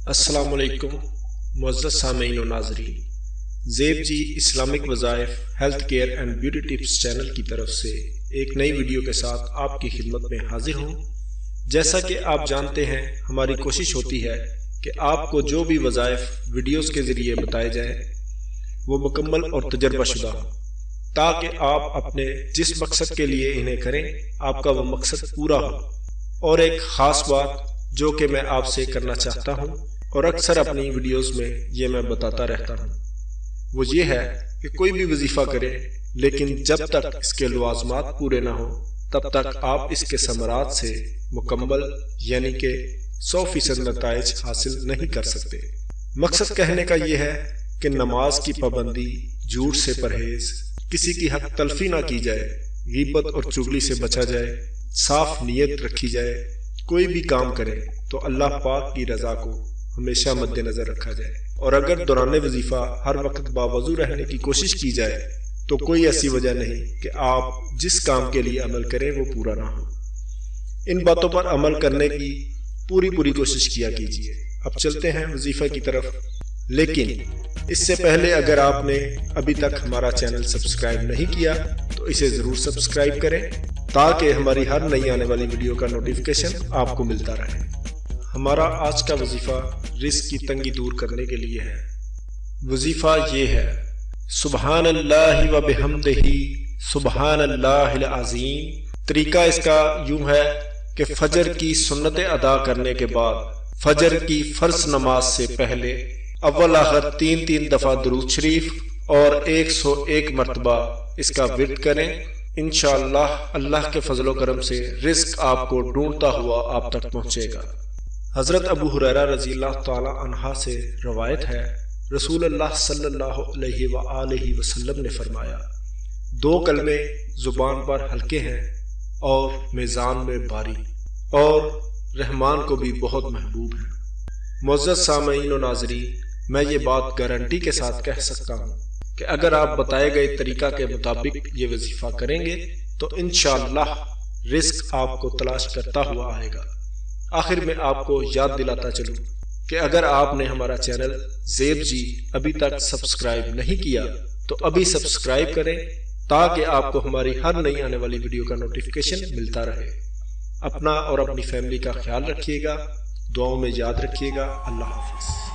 السلام علیکم معزز سامعین و ناظرین، زیب جی اسلامک وظائف health care and beauty tips channel کی طرف سے ایک نئی ویڈیو کے ساتھ آپ کی خدمت میں حاضر ہوں۔ جیسا کہ آپ جانتے ہیں، ہماری کوشش ہوتی ہے کہ آپ کو جو بھی وظائف ویڈیوز کے ذریعے بتائے جائیں وہ مکمل اور تجربہ شدہ ہوں، تاکہ آپ اپنے جس مقصد کے لیے انہیں کریں آپ کا وہ مقصد پورا ہو۔ اور ایک خاص بات جو کہ میں آپ سے کرنا چاہتا ہوں اور اکثر اپنی ویڈیوز میں یہ میں بتاتا رہتا ہوں، وہ یہ ہے کہ کوئی بھی وظیفہ کریں، لیکن جب تک اس کے لوازمات پورے نہ ہوں تب تک آپ اس کے ثمرات سے مکمل یعنی کہ 100% نتائج حاصل نہیں کر سکتے۔ مقصد کہنے کا یہ ہے کہ نماز کی پابندی، جھوٹ سے پرہیز، کسی کی حق تلفی نہ کی جائے، غیبت اور چغلی سے بچا جائے، صاف نیت رکھی جائے، کوئی بھی کام کرے تو اللہ پاک کی رضا کو ہمیشہ مد نظر رکھا جائے، اور اگر دوران وظیفہ ہر وقت باوضو رہنے کی کوشش کی جائے تو کوئی ایسی وجہ نہیں کہ آپ جس کام کے لیے عمل کریں وہ پورا نہ ہو۔ ان باتوں پر عمل کرنے کی پوری کوشش کیا کیجیے۔ اب چلتے ہیں وظیفہ کی طرف، لیکن اس سے پہلے اگر آپ نے ابھی تک ہمارا چینل سبسکرائب نہیں کیا تو اسے ضرور سبسکرائب کریں تاکہ ہماری ہر نئی آنے والی ویڈیو کا نوٹیفیکیشن آپ کو ملتا رہے۔ ہمارا آج کا وظیفہ رزق کی تنگی دور کرنے کے لیے ہے۔ وظیفہ یہ ہے: سبحان اللہ و بحمدہ سبحان اللہ العظیم۔ طریقہ اس کا یوں ہے کہ فجر کی سنتیں ادا کرنے کے بعد فجر کی فرض نماز سے پہلے اول آخر 3 دفعہ درود شریف اور 101 مرتبہ اس کا ورد کریں۔ انشاءاللہ اللہ کے فضل و کرم سے رزق آپ کو ڈھونڈتا ہوا آپ تک پہنچے گا۔ حضرت ابو ہریرہ رضی اللہ تعالی عنہ سے روایت ہے، رسول اللہ صلی اللہ علیہ وآلہ وسلم نے فرمایا، 2 کلمے زبان پر ہلکے ہیں اور میزان میں بھاری، اور رحمان کو بھی بہت محبوب ہیں۔ معزز سامعین و ناظرین، میں یہ بات گارنٹی کے ساتھ کہہ سکتا ہوں کہ اگر آپ بتائے گئے طریقہ کے مطابق یہ وظیفہ کریں گے تو انشاءاللہ رزق آپ کو تلاش کرتا ہوا آئے گا۔ آخر میں آپ کو یاد دلاتا چلوں کہ اگر آپ نے ہمارا چینل زیب جی ابھی تک سبسکرائب نہیں کیا تو ابھی سبسکرائب کریں تاکہ آپ کو ہماری ہر نئی آنے والی ویڈیو کا نوٹیفیکیشن ملتا رہے۔ اپنا اور اپنی فیملی کا خیال رکھیے گا، دعاؤں میں یاد رکھیے گا۔ اللہ حافظ۔